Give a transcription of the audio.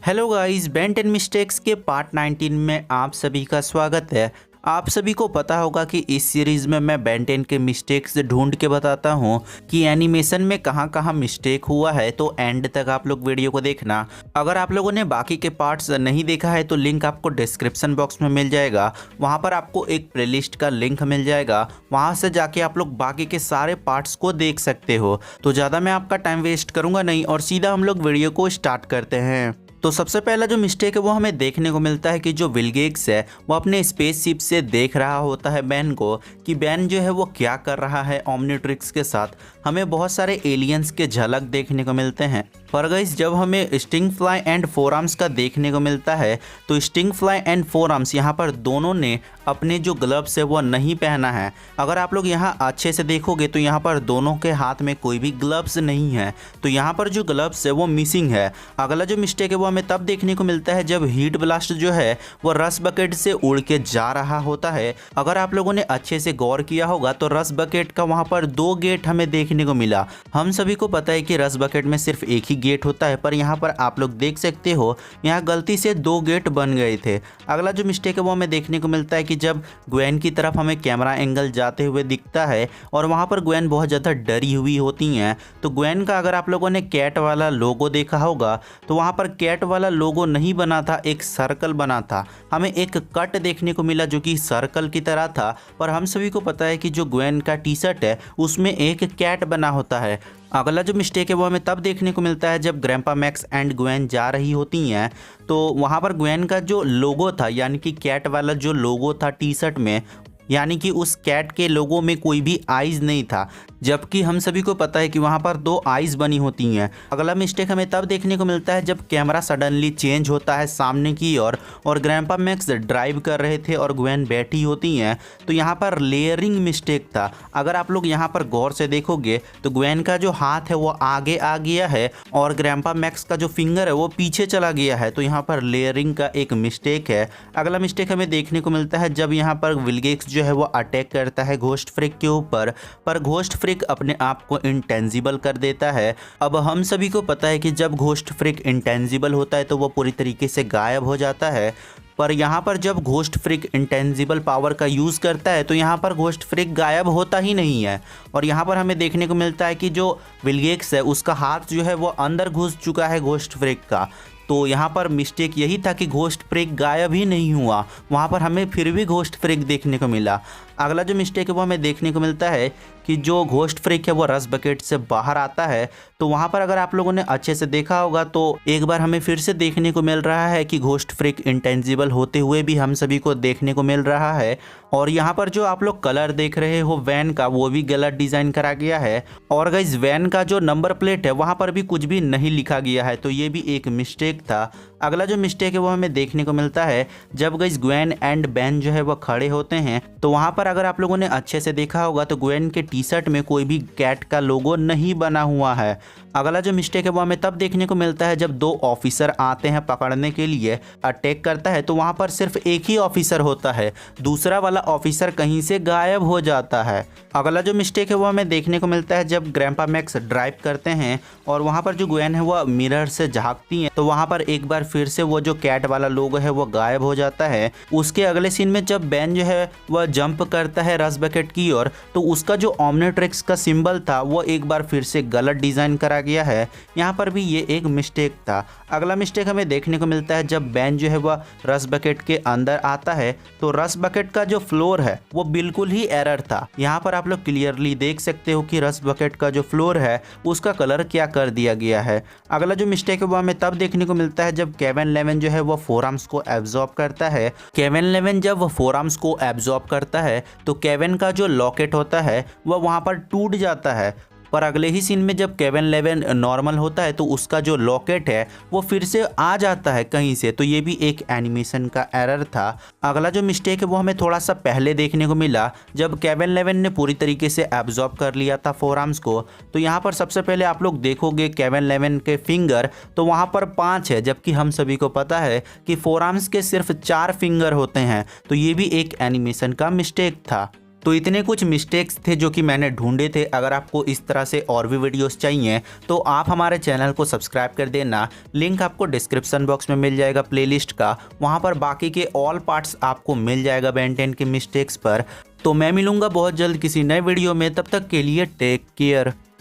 Hello guys, Ben 10 mistakes के part 19 में आप सभी का स्वागत है। आप सभी को पता होगा कि इस सीरीज़ में मैं बेन 10 के मिस्टेक्स ढूंढ के बताता हूं कि एनिमेशन में कहां कहां मिस्टेक हुआ है। तो एंड तक आप लोग वीडियो को देखना। अगर आप लोगों ने बाकी के पार्ट्स नहीं देखा है तो लिंक आपको डिस्क्रिप्शन बॉक्स में मिल जाएगा। वहां पर आपको एक प्लेलिस्ट का लिंक मिल जाएगा, वहां से जाके आप लोग बाकी के सारे पार्ट्स को देख सकते हो। तो ज़्यादा मैं आपका टाइम वेस्ट करूँगा नहीं और सीधा हम लोग वीडियो को स्टार्ट करते हैं। तो सबसे पहला जो मिस्टेक है वो हमें देखने को मिलता है कि जो बिल गेट्स है वो अपने स्पेसशिप से देख रहा होता है बैन को कि बैन जो है वो क्या कर रहा है ओमनिट्रिक्स के साथ। हमें बहुत सारे एलियंस के झलक देखने को मिलते हैं, पर गाइस जब हमें sting fly and four arms का देखने को मिलता है तो sting fly and four arms यहाँ पर दोनों ने अपने जो ग्लव्स है वो नहीं पहना है। अगर आप लोग यहाँ अच्छे से देखोगे तो यहाँ पर दोनों के हाथ में कोई भी ग्लव्स नहीं है, तो यहाँ पर जो ग्लव्स है वो मिसिंग है। अगला जो मिस्टेक है वो हमें तब देखने को मिलता है जब हीट ब्लास्ट जो है वो रस बकेट से उड़ के जा रहा होता है। अगर आप लोगों ने अच्छे से गौर किया होगा तो रस बकेट का वहाँ पर 2 गेट हमें देखने को मिला। हम सभी को पता है कि रस बकेट में सिर्फ एक ही गेट होता है, पर यहाँ पर आप लोग देख सकते हो यहाँ गलती से 2 गेट बन गए थे। अगला जो मिस्टेक है वो हमें देखने को मिलता है कि जब ग्वेन की तरफ हमें कैमरा एंगल जाते हुए दिखता है और वहाँ पर ग्वेन बहुत ज़्यादा डरी हुई होती हैं, तो ग्वेन का अगर आप लोगों ने कैट वाला लोगो देखा होगा तो वहाँ पर कैट वाला लोगो नहीं बना था, एक सर्कल बना था। हमें एक कट देखने को मिला जो कि सर्कल की तरह था, पर हम सभी को पता है कि जो ग्वेन का टी शर्ट है उसमें एक कैट बना होता है। अगला जो मिस्टेक है वो हमें तब देखने को मिलता है जब ग्रैंपा मैक्स एंड ग्वेन जा रही होती हैं, तो वहाँ पर ग्वेन का जो लोगो था यानी कि कैट वाला जो लोगो था टी शर्ट में, यानी कि उस कैट के लोगों में कोई भी आइज़ नहीं था, जबकि हम सभी को पता है कि वहाँ पर 2 आइज़ बनी होती हैं। अगला मिस्टेक हमें तब देखने को मिलता है जब कैमरा सडनली चेंज होता है सामने की ओर और ग्रैंपा मैक्स ड्राइव कर रहे थे और ग्वेन बैठी होती हैं, तो यहाँ पर लेयरिंग मिस्टेक था। अगर आप लोग यहाँ पर गौर से देखोगे तो ग्वेन का जो हाथ है वो आगे आ गया है और ग्रैंपा मैक्स का जो फिंगर है वो पीछे चला गया है, तो यहाँ पर लेयरिंग का एक मिस्टेक है। अगला मिस्टेक हमें देखने को मिलता है जब यहाँ पर बिल गेट्स जो है वो अटैक करता है घोस्ट फ्रिक के ऊपर, पर घोस्ट फ्रिक अपने आप को इंटेंजिबल कर देता है। अब हम सभी को पता है कि जब घोस्ट फ्रिक इंटेंजिबल होता है तो वो पूरी तरीके से गायब हो जाता है, पर यहाँ पर जब घोस्ट फ्रिक इंटेंजिबल पावर का यूज़ करता है तो यहाँ पर घोस्ट फ्रिक गायब होता ही नहीं है। और यहाँ पर हमें देखने को मिलता है कि जो बिल गेट्स है उसका हाथ जो है वो अंदर घुस चुका है घोस्ट फ्रिक का, तो यहाँ पर मिस्टेक यही था कि घोस्ट फ्रिक गायब ही नहीं हुआ, वहाँ पर हमें फिर भी घोस्ट फ्रिक देखने को मिला। अगला जो मिस्टेक है वो हमें देखने को मिलता है कि जो घोस्ट फ्रिक है वो रस बकेट से बाहर आता है, तो वहाँ पर अगर आप लोगों ने अच्छे से देखा होगा तो एक बार हमें फिर से देखने को मिल रहा है कि घोस्ट फ्रिक इंटेंजिबल होते हुए भी हम सभी को देखने को मिल रहा है। और यहाँ पर जो आप लोग कलर देख रहे हो वैन का वो भी गलत डिज़ाइन करा गया है, और गाइस वैन का जो नंबर प्लेट है वहाँ पर भी कुछ भी नहीं लिखा गया है, तो ये भी एक मिस्टेक था। अगला जो मिस्टेक है वो हमें देखने को मिलता है जब गाइस ग्वेन एंड बैन जो है वो खड़े होते हैं, तो वहाँ पर अगर आप लोगों ने अच्छे से देखा होगा तो ग्वेन के टी शर्ट में कोई भी कैट का लोगो नहीं बना हुआ है। अगला जो मिस्टेक है वो हमें तब देखने को मिलता है जब 2 ऑफिसर आते हैं पकड़ने के लिए, अटैक करता है तो वहाँ पर सिर्फ एक ही ऑफिसर होता है, दूसरा वाला ऑफिसर कहीं से गायब हो जाता है। अगला जो मिस्टेक है वो हमें देखने को मिलता है जब ग्रैंपा मैक्स ड्राइव करते हैं और वहाँ पर जो ग्वेन है वो मिरर से झांकती हैं, तो वहाँ पर एक बार फिर से वो जो कैट वाला लोगो है वो गायब हो जाता है। उसके अगले सीन में जब बैन जो है वह जंप करता है रस बकेट की ओर, तो उसका जो ओमनिट्रिक्स का सिंबल था वो एक बार फिर से गलत डिज़ाइन करा गया है, यहाँ पर भी ये एक मिस्टेक था। अगला मिस्टेक हमें देखने को मिलता है जब बैन जो है वह रस बकेट के अंदर आता है, तो रस बकेट का जो फ्लोर है वो बिल्कुल ही एरर था। यहाँ पर आप लोग क्लियरली देख सकते हो कि रस बकेट का जो फ्लोर है उसका कलर क्या कर दिया गया है। अगला जो मिस्टेक है वो हमें तब देखने को मिलता है जब केविन 11 जो है वो फोर आर्म्स को एब्जॉर्ब करता है। केविन 11 जब वो फोर आर्म्स को एब्जॉर्ब करता है तो केविन का जो लॉकेट होता है वह वहाँ पर टूट जाता है, पर अगले ही सीन में जब केविन 11 नॉर्मल होता है तो उसका जो लॉकेट है वो फिर से आ जाता है कहीं से, तो ये भी एक एनिमेशन का एरर था। अगला जो मिस्टेक है वो हमें थोड़ा सा पहले देखने को मिला जब केविन 11 ने पूरी तरीके से एब्जॉर्ब कर लिया था फोर आर्म्स को, तो यहाँ पर सबसे पहले आप लोग देखोगे केविन 11 के फिंगर तो वहाँ पर 5 है, जबकि हम सभी को पता है कि फोर आर्म्स के सिर्फ 4 फिंगर होते हैं, तो ये भी एक एनिमेशन का मिस्टेक था। तो इतने कुछ मिस्टेक्स थे जो कि मैंने ढूंढे थे। अगर आपको इस तरह से और भी वीडियोस चाहिए तो आप हमारे चैनल को सब्सक्राइब कर देना। लिंक आपको डिस्क्रिप्शन बॉक्स में मिल जाएगा प्लेलिस्ट का, वहाँ पर बाकी के ऑल पार्ट्स आपको मिल जाएगा बेन 10 के मिस्टेक्स पर। तो मैं मिलूंगा बहुत जल्द किसी नए वीडियो में, तब तक के लिए टेक केयर।